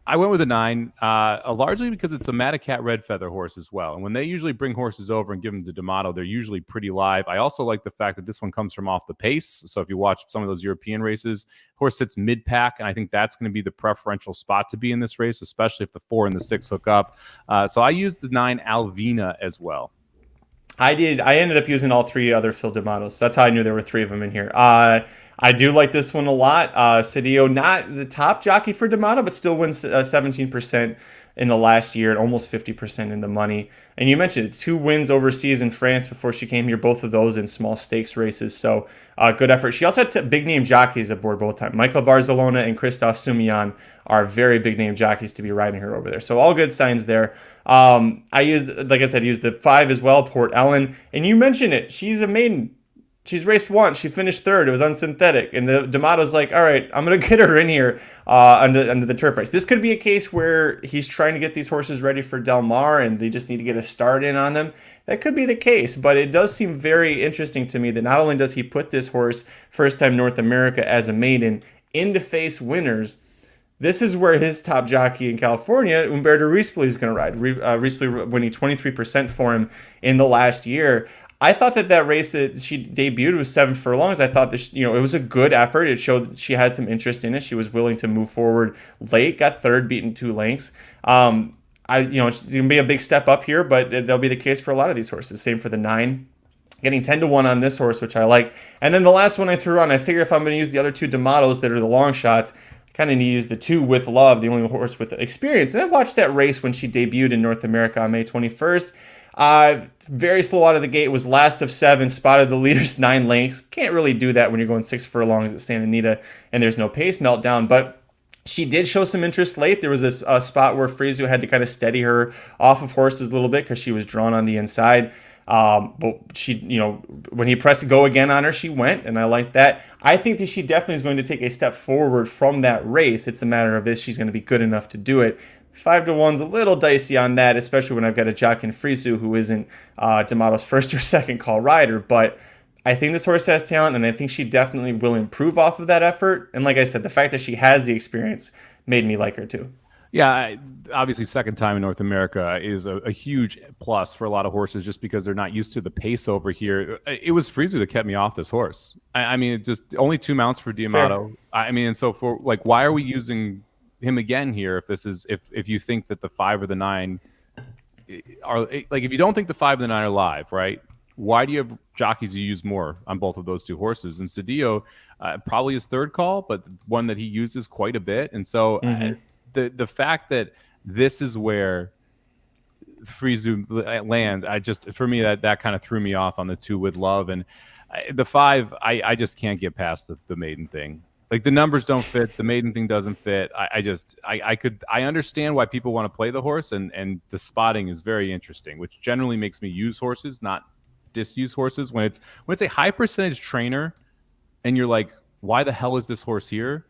I went with a 9, largely because it's a Madacat Red Feather horse as well. And when they usually bring horses over and give them to D'Amato, they're usually pretty live. I also like the fact that this one comes from off the pace. So if you watch some of those European races, horse sits mid-pack, and I think that's going to be the preferential spot to be in this race, especially if the 4 and the 6 hook up. So I used the 9 Alvina as well. I did. I ended up using all 3 other Phil D'Amatos. That's how I knew there were 3 of them in here. I do like this one a lot. Cedillo, not the top jockey for D'Amato, but still wins 17% in the last year and almost 50% in the money. And you mentioned 2 wins overseas in France before she came here, both of those in small stakes races. So good effort. She also had big name jockeys aboard both times. Michael Barcelona and Christophe Soumillon are very big name jockeys to be riding her over there. So all good signs there. I used the 5 as well, Port Ellen. And you mentioned it. She's a maiden. She's raced once. She finished 3rd. It was unsynthetic. And the D'Amato's like, all right, I'm going to get her in here under the turf race. This could be a case where he's trying to get these horses ready for Del Mar and they just need to get a start in on them. That could be the case, but it does seem very interesting to me that not only does he put this horse, first time North America as a maiden, into face winners, this is where his top jockey in California, Umberto Rispoli, is going to ride. Rispoli winning 23% for him in the last year. I thought that race that she debuted was 7 furlongs. I thought that it was a good effort. It showed she had some interest in it. She was willing to move forward late. Got 3rd, beaten 2 lengths. It's going to be a big step up here, but that'll be the case for a lot of these horses. Same for the 9. Getting 10-1 on this horse, which I like. And then the last one I threw on, I figure if I'm going to use the other 2 D'Amatos that are the long shots, I kind of need to use the 2 With Love, the only horse with experience. And I watched that race when she debuted in North America on May 21st. Very slow out of the gate, was last of 7, spotted the leader's 9 lengths. Can't really do that when you're going 6 furlongs at Santa Anita and there's no pace meltdown, but she did show some interest late. There was this spot where Frizu had to kind of steady her off of horses a little bit because she was drawn on the inside. But she, when he pressed go again on her, she went, and I like that. I think that she definitely is going to take a step forward from that race. It's a matter of if she's going to be good enough to do it. 5-1's a little dicey on that, especially when I've got a jock in Frisu who isn't D'Amato's first or second call rider. But I think this horse has talent, and I think she definitely will improve off of that effort. And like I said, the fact that she has the experience made me like her too. Yeah, obviously, second time in North America is a huge plus for a lot of horses just because they're not used to the pace over here. It was Frizu that kept me off this horse. I mean, it just only 2 mounts for D'Amato. Fair. I mean, and so for why are we using him again here if you think that the 5 or the 9 are if you don't think the 5 and the 9 are live, right? Why do you have jockeys you use more on both of those 2 horses? And Cedillo probably his third call, but one that he uses quite a bit. And so the fact that this is where Frizu lands, for me that kind of threw me off on the 2 with Love, and the 5 I just can't get past the maiden thing. Like the numbers don't fit, the maiden thing doesn't fit. I understand why people want to play the horse, and the spotting is very interesting, which generally makes me use horses, not disuse horses. When it's a high percentage trainer and you're like, why the hell is this horse here?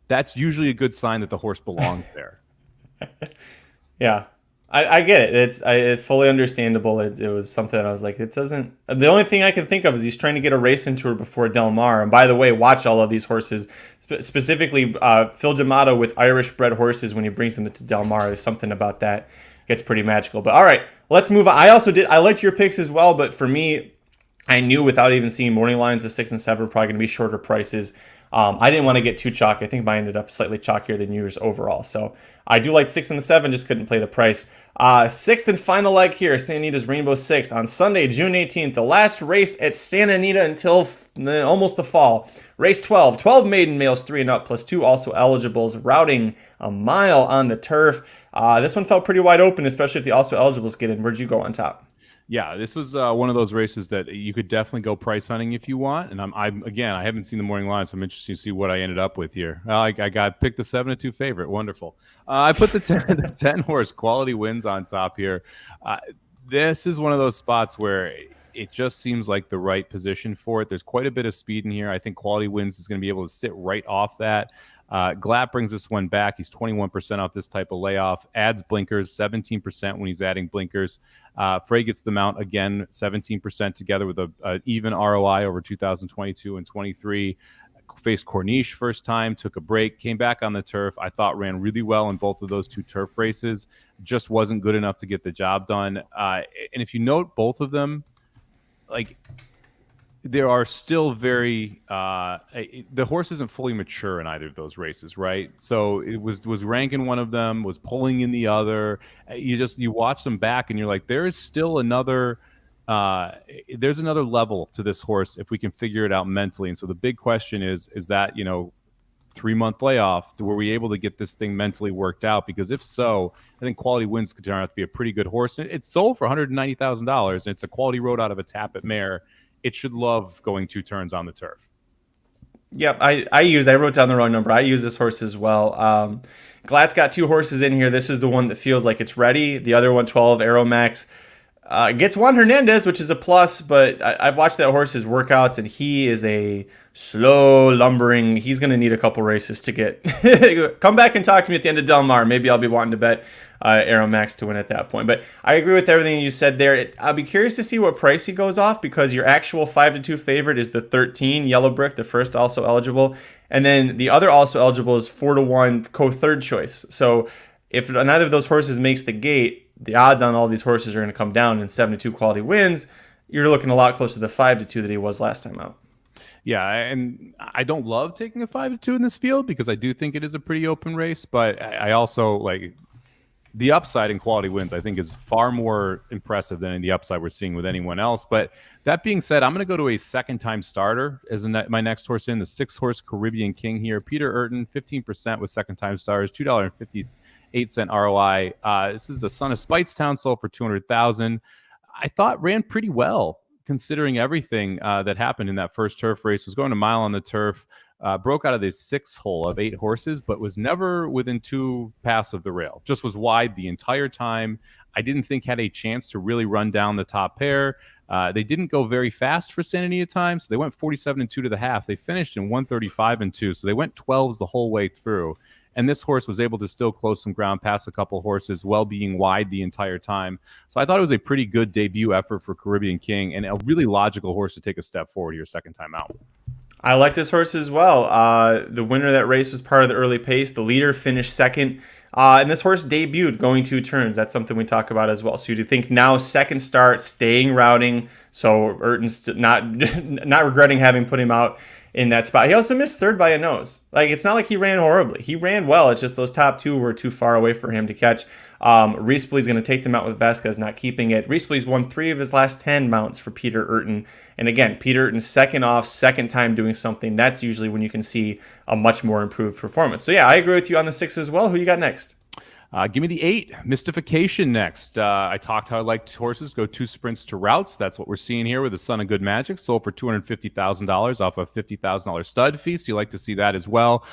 That's usually a good sign that the horse belongs there. Yeah, I get it. It's fully understandable. It was something that I was like, it doesn't. The only thing I can think of is he's trying to get a race into her before Del Mar. And by the way, watch all of these horses, specifically Phil D'Amato with Irish bred horses when he brings them to Del Mar. There's something about that gets pretty magical. But all right, let's move on. I liked your picks as well, but for me, I knew without even seeing morning lines, the 6 and 7 were probably going to be shorter prices. I didn't want to get too chalky. I think mine ended up slightly chalkier than yours overall. So I do like 6 and the 7, just couldn't play the price. 6th and final leg here, Santa Anita's Rainbow 6 on Sunday, June 18th. The last race at Santa Anita until almost the fall. Race 12 maiden males 3 and up, plus 2 also eligibles, routing a mile on the turf. This one felt pretty wide open, especially if the also eligibles get in. Where'd you go on top? Yeah, this was one of those races that you could definitely go price hunting if you want. And I haven't seen the morning line, so I'm interested to see what I ended up with here. I picked the 7-2 favorite. Wonderful. I put the 10 horse Quality Wins on top here. This is one of those spots where it just seems like the right position for it. There's quite a bit of speed in here. I think Quality Wins is going to be able to sit right off that. Glatt brings this one back. He's 21% off this type of layoff. Adds blinkers, 17% when he's adding blinkers. Frey gets the mount again, 17% together with a even ROI over 2022 and 23. Faced Corniche first time, took a break, came back on the turf. I thought ran really well in both of those 2 turf races. Just wasn't good enough to get the job done. And if you note both of them, there are still the horse isn't fully mature in either of those races, right? So it was ranking one of them, was pulling in the other. You watch them back and you're like, there's still another level to this horse if we can figure it out mentally. And so the big question is that 3-month layoff, were we able to get this thing mentally worked out? Because if so, I think Quality Wins could turn out to be a pretty good horse. It's sold for $190,000, and it's a quality road out of a Tappet mare. It should love going 2 turns on the turf. Yep, I wrote down the wrong number. I use this horse as well. Glatt's got 2 horses in here. This is the one that feels like it's ready. The other one, 12, Aeromax, gets Juan Hernandez, which is a plus, but I've watched that horse's workouts, and he is a slow lumbering. He's going to need a couple races to get come back and talk to me at the end of Del Mar. Maybe I'll be wanting to bet Aeromax to win at that point. But I agree with everything you said there. I'll be curious to see what price he goes off, because your actual 5-2 favorite is the 13 Yellow Brick, the first also eligible, and then the other also eligible is 4-1 co-third choice. So if neither of those horses makes the gate, the odds on all these horses are going to come down, and 7-2 Quality Wins, you're looking a lot closer to the 5-2 that he was last time out. Yeah, and I don't love taking a 5-2 in this field because I do think it is a pretty open race, but I also like the upside in Quality Wins, I think, is far more impressive than the upside we're seeing with anyone else. But that being said, I'm going to go to a second-time starter as my next horse in, the 6-horse Caribbean King here. Peter Urton, 15% with second-time starters, $2.58 ROI. This is a son of Spitestown, sold for $200,000. I thought ran pretty well considering everything that happened in that first turf race. Was going a mile on the turf. broke out of the 6th hole of 8 horses, but was never within 2 paths of the rail. Just was wide the entire time. I didn't think had a chance to really run down the top pair. They didn't go very fast for Santa Anita time, so they went 47-2 to the half. They finished in 135-2, so they went 12s the whole way through. And this horse was able to still close some ground past a couple horses while being wide the entire time. So I thought it was a pretty good debut effort for Caribbean King and a really logical horse to take a step forward here second time out. I like this horse as well. The winner of that race was part of the early pace. The leader finished second. And this horse debuted going 2 turns. That's something we talk about as well. So you think now second start, staying routing. So Urton's not regretting having put him out in that spot. He also missed third by a nose. Like, it's not like he ran horribly. He ran well. It's just those top 2 were too far away for him to catch. Riespley's going to take them out with Vasquez not keeping it. Riespley's won 3 of his last 10 mounts for Peter Urton. And again, Peter Urton's second off, second time doing something. That's usually when you can see a much more improved performance. So yeah, I agree with you on the 6 as well. Who you got next? Give me the 8, Mystification next. I talked how I liked horses go 2 sprints to routes. That's what we're seeing here with the Son of Good Magic. Sold for $250,000 off a $50,000 stud fee. So you like to see that as well.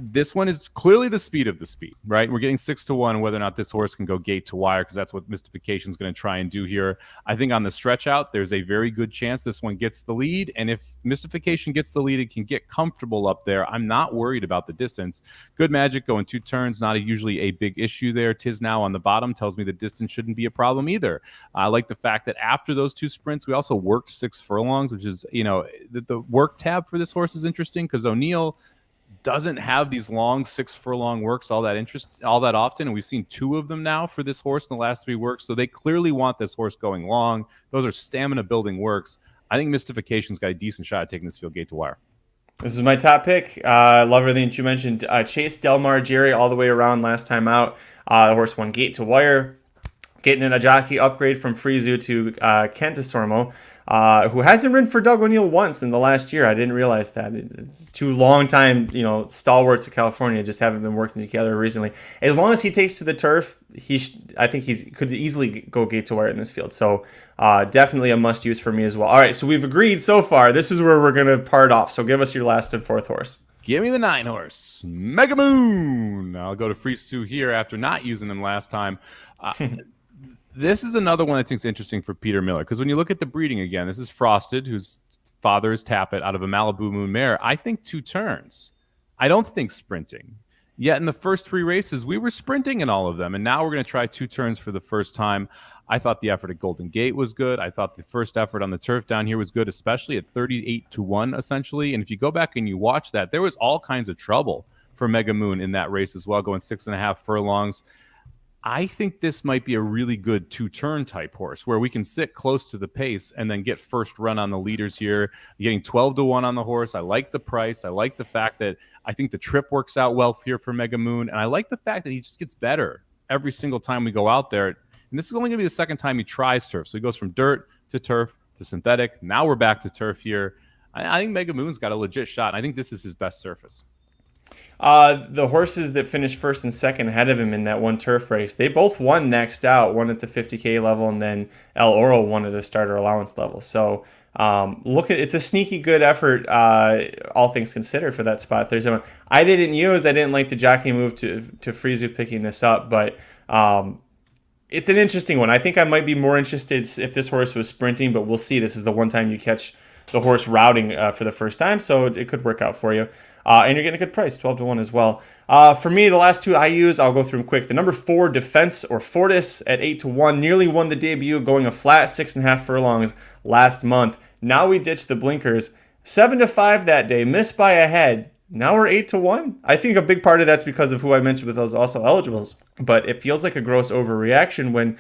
This one is clearly the speed of the speed, right? We're getting 6-1 whether or not this horse can go gate to wire, because that's what Mystification is going to try and do here. I think on the stretch out, there's a very good chance this one gets the lead. And if Mystification gets the lead, it can get comfortable up there. I'm not worried about the distance. Good Magic going 2 turns, not usually a big issue there. Tis Now on the bottom tells me the distance shouldn't be a problem either. I like the fact that after those 2 sprints, we also worked 6 furlongs, which is, the work tab for this horse is interesting because O'Neill doesn't have these long 6 furlong works all that often, and we've seen 2 of them now for this horse in the last 3 works. So they clearly want this horse going long. Those are stamina building works. I think Mystification's got a decent shot at taking this field gate to wire. This is my top pick. Love everything that you mentioned. Chase Delmar Jerry all the way around last time out. The horse won gate to wire, getting a jockey upgrade from Frizu to Kent Sormo, who hasn't ridden for Doug O'Neill once in the last year. I didn't realize that. It's 2 long time, stalwarts of California just haven't been working together recently. As long as he takes to the turf, I think he could easily go gate to wire in this field. So definitely a must use for me as well. All right, so we've agreed so far. This is where we're going to part off. So give us your last and 4th horse. Give me the 9 horse, Mega Moon. I'll go to Frizu here after not using them last time. This is another one I think is interesting for Peter Miller, because when you look at the breeding again, this is Frosted, whose father is Tappet out of a Malibu Moon mare. I think 2 turns. I don't think sprinting. Yet in the first 3 races, we were sprinting in all of them, and now we're going to try 2 turns for the first time. I thought the effort at Golden Gate was good. I thought the first effort on the turf down here was good, especially at 38-1, essentially. And if you go back and you watch that, there was all kinds of trouble for Mega Moon in that race as well, going 6.5 furlongs. I think this might be a really good 2-turn type horse where we can sit close to the pace and then get first run on the leaders here. You're getting 12-1 on the horse. I like the price. I like the fact that I think the trip works out well here for Mega Moon. And I like the fact that he just gets better every single time we go out there. And this is only going to be the second time he tries turf. So he goes from dirt to turf to synthetic. Now we're back to turf here. I think Mega Moon's got a legit shot. I think this is his best surface. The horses that finished first and second ahead of him in that one turf race, they both won next out, one at the 50K level, and then El Oro won at a starter allowance level. So it's a sneaky good effort, all things considered, for that spot. I didn't like the jockey move to Frizu picking this up, but it's an interesting one. I think I might be more interested if this horse was sprinting, but we'll see. This is the one time you catch the horse routing for the first time, so it could work out for you. And you're getting a good price, 12-1 as well. For me, the last 2 I use, I'll go through them quick. The number 4, Defense or Fortis at 8-1, nearly won the debut, going a flat 6.5 furlongs last month. Now we ditched the blinkers. 7-5 that day, missed by a head. Now we're 8-1. I think a big part of that's because of who I mentioned with those also eligibles. But it feels like a gross overreaction when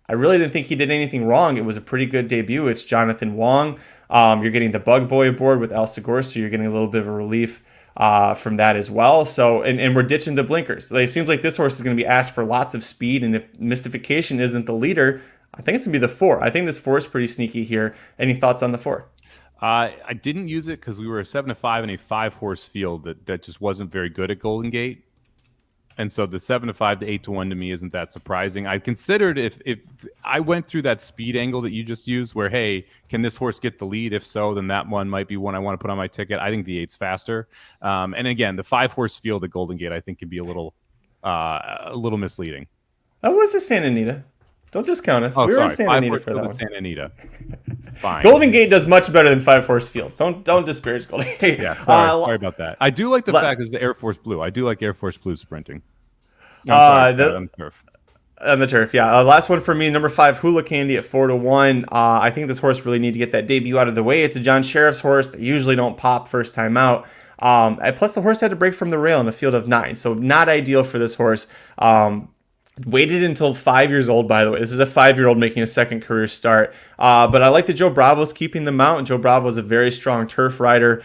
I really didn't think he did anything wrong. It was a pretty good debut. It's Jonathan Wong. You're getting the Bug Boy aboard with Al Segura, so you're getting a little bit of a relief from that as well. So, and we're ditching the blinkers. It seems like this horse is going to be asked for lots of speed, and if Mystification isn't the leader, I think it's going to be the 4. I think this 4 is pretty sneaky here. Any thoughts on the 4? I didn't use it because we were a 7-5 in a 5-horse field that just wasn't very good at Golden Gate. And so the 7-5 to 8-1 to me isn't that surprising. I considered if I went through that speed angle that you just used, where hey, can this horse get the lead? If so, then that one might be one I want to put on my ticket. I think the 8's faster. And again, the 5-horse field at Golden Gate I think can be a little misleading. That was a Santa Anita. Don't discount us. Oh, we sorry. were Santa Anita for that one. Santa Anita. Fine. Golden Gate does much better than 5-horse fields. Don't disparage Golden Gate. Yeah, sorry about that. I do like the fact is the Air Force Blue. I do like Air Force Blue sprinting. On the turf. On the turf, yeah. Last one for me, number 5, Hula Candy at 4-1. I think this horse really need to get that debut out of the way. It's a John Sheriff's horse. They usually don't pop first time out. Plus, the horse had to break from the rail in the field of 9, so not ideal for this horse. Waited until 5 years old, by the way. This is a 5-year-old making a second career start. But I like that Joe Bravo's keeping the mount. Joe Bravo is a very strong turf rider.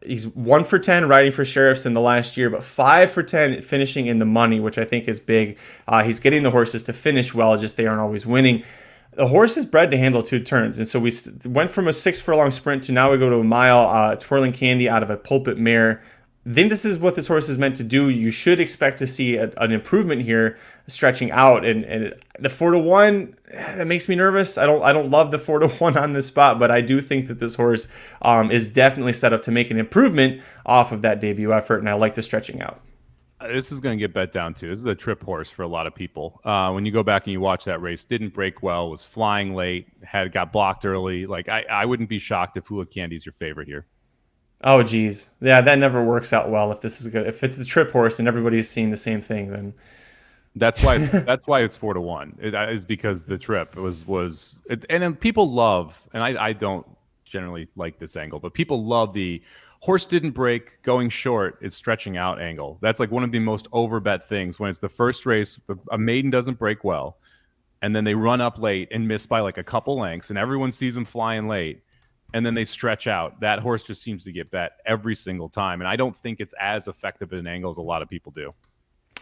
He's 1 for 10 riding for Sheriffs in the last year, but 5 for 10 finishing in the money, which I think is big. He's getting the horses to finish well, just they aren't always winning. The horse is bred to handle 2 turns, and so we went from a 6 furlong sprint to now we go to a mile. Twirling Candy out of a pulpit mare. I think this is what this horse is meant to do. You should expect to see an improvement here, stretching out, and the 4-1 that makes me nervous. I don't love the 4-1 on this spot, but I do think that this horse is definitely set up to make an improvement off of that debut effort, and I like the stretching out. This is going to get bet down too. This is a trip horse for a lot of people. When you go back and you watch that race, didn't break well, was flying late, got blocked early. Like I wouldn't be shocked if Hula Candy's your favorite here. Oh, geez. Yeah, that never works out well if this is good. If it's a trip horse and everybody's seeing the same thing, then that's why it's 4-1. It is because the trip and then people love, and I don't generally like this angle, but people love the horse didn't break, going short, it's stretching out angle. That's like one of the most overbet things when it's the first race, a maiden doesn't break well, and then they run up late and miss by like a couple lengths, and everyone sees them flying late. And then they stretch out. That horse just seems to get bet every single time. And I don't think it's as effective an angle as a lot of people do.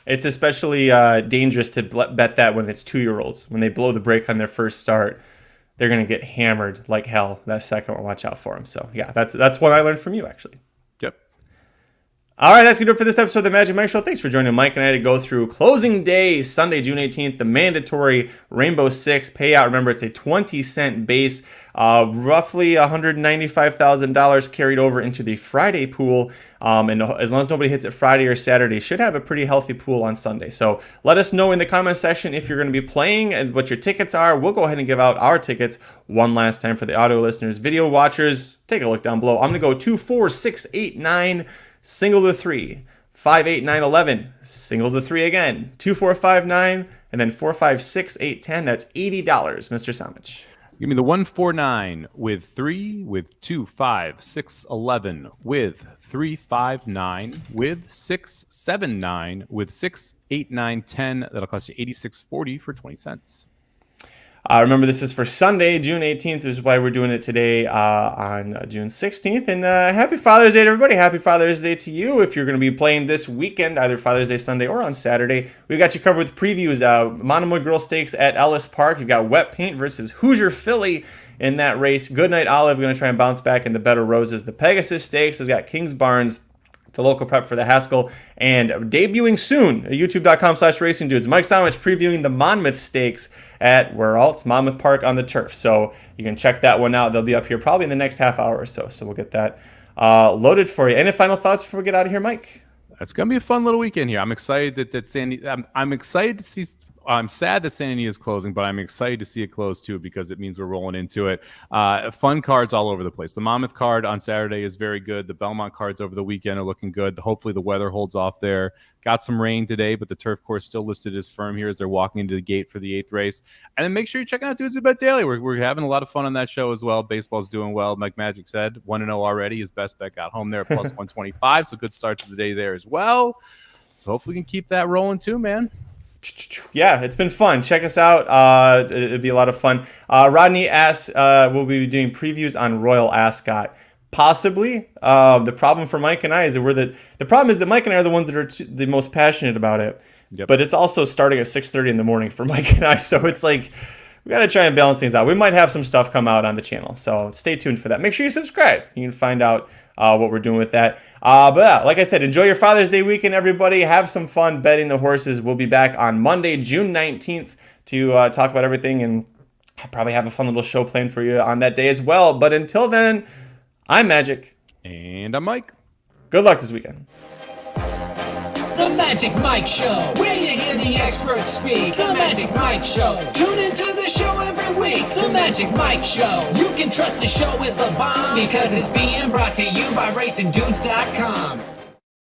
It's especially dangerous to bet that when it's 2-year-olds. When they blow the brake on their first start, they're going to get hammered like hell. That second one, watch out for them. So, yeah, that's what I learned from you, actually. Yep. All right, that's going to do it for this episode of the Magic Mike Show. Thanks for joining Mike and I to go through closing day, Sunday, June 18th, the mandatory Rainbow Six payout. Remember, it's a 20-cent base, roughly $195,000 carried over into the Friday pool. And as long as nobody hits it Friday or Saturday, should have a pretty healthy pool on Sunday. So let us know in the comment section if you're going to be playing and what your tickets are. We'll go ahead and give out our tickets one last time for the audio listeners. Video watchers, take a look down below. I'm going to go 2, 4, 6, 8, 9. Single to 3, 5, 8, 9, 11, single to 3 again, 2, 4, 5, 9, and then 4, 5, 6, 8, 10. That's $80, Mr. Somich. Give me the 149 with 3, with 2, 5, 6, 11, with 3, 5, 9, with 6, 7, 9, with 6, 8, 9, 10. That'll cost you $86.40 for 20 cents. Remember, this is for Sunday, June 18th. This is why we're doing it today on June 16th. And happy Father's Day to everybody. Happy Father's Day to you. If you're going to be playing this weekend, either Father's Day Sunday or on Saturday, we've got you covered with previews. Monomoy Girl Stakes at Ellis Park. You've got Wet Paint versus Hoosier Philly in that race. Goodnight Olive going to try and bounce back in the Bed of Roses. The Pegasus Stakes has got Kings Barnes, the local prep for the Haskell, and debuting soon at youtube.com/racing dudes. Mike Somich previewing the Monmouth Stakes at where else? Monmouth Park on the turf. So you can check that one out. They'll be up here probably in the next half hour or so. So we'll get that loaded for you. Any final thoughts before we get out of here, Mike? It's gonna be a fun little weekend here. I'm excited that Sandy. I'm excited to see. I'm sad that Santa Anita is closing, but I'm excited to see it close too because it means we're rolling into it. Fun cards all over the place. The Monmouth card on Saturday is very good. The Belmont cards over the weekend are looking good. Hopefully the weather holds off there. Got some rain today, but the turf course still listed as firm here as they're walking into the gate for the 8th race. And then make sure you check out Dudes Bet Daily. We're having a lot of fun on that show as well. Baseball's doing well. Like Magic said, 1-0 already. His best bet got home there, plus 125. So good start to the day there as well. So hopefully we can keep that rolling too, man. Yeah, it's been fun. Check us out. It'd be a lot of fun. Rodney asks, we'll be doing previews on Royal Ascot. Possibly. The problem for Mike and I is that the problem is that Mike and I are the ones that are the most passionate about it. Yep. But it's also starting at 6:30 in the morning for Mike and I. So it's like, we got to try and balance things out. We might have some stuff come out on the channel. So stay tuned for that. Make sure you subscribe. You can find out what we're doing with that. But yeah, like I said, enjoy your Father's Day weekend, everybody. Have some fun betting the horses. We'll be back on Monday, June 19th to talk about everything, and I'll probably have a fun little show planned for you on that day as well. But until then, I'm Magic. And I'm Mike. Good luck this weekend. The Magic Mike Show, where you hear the experts speak. The Magic Mike Show. Tune into the show every week. The Magic Mike Show. You can trust the show is the bomb because it's being brought to you by RacingDudes.com.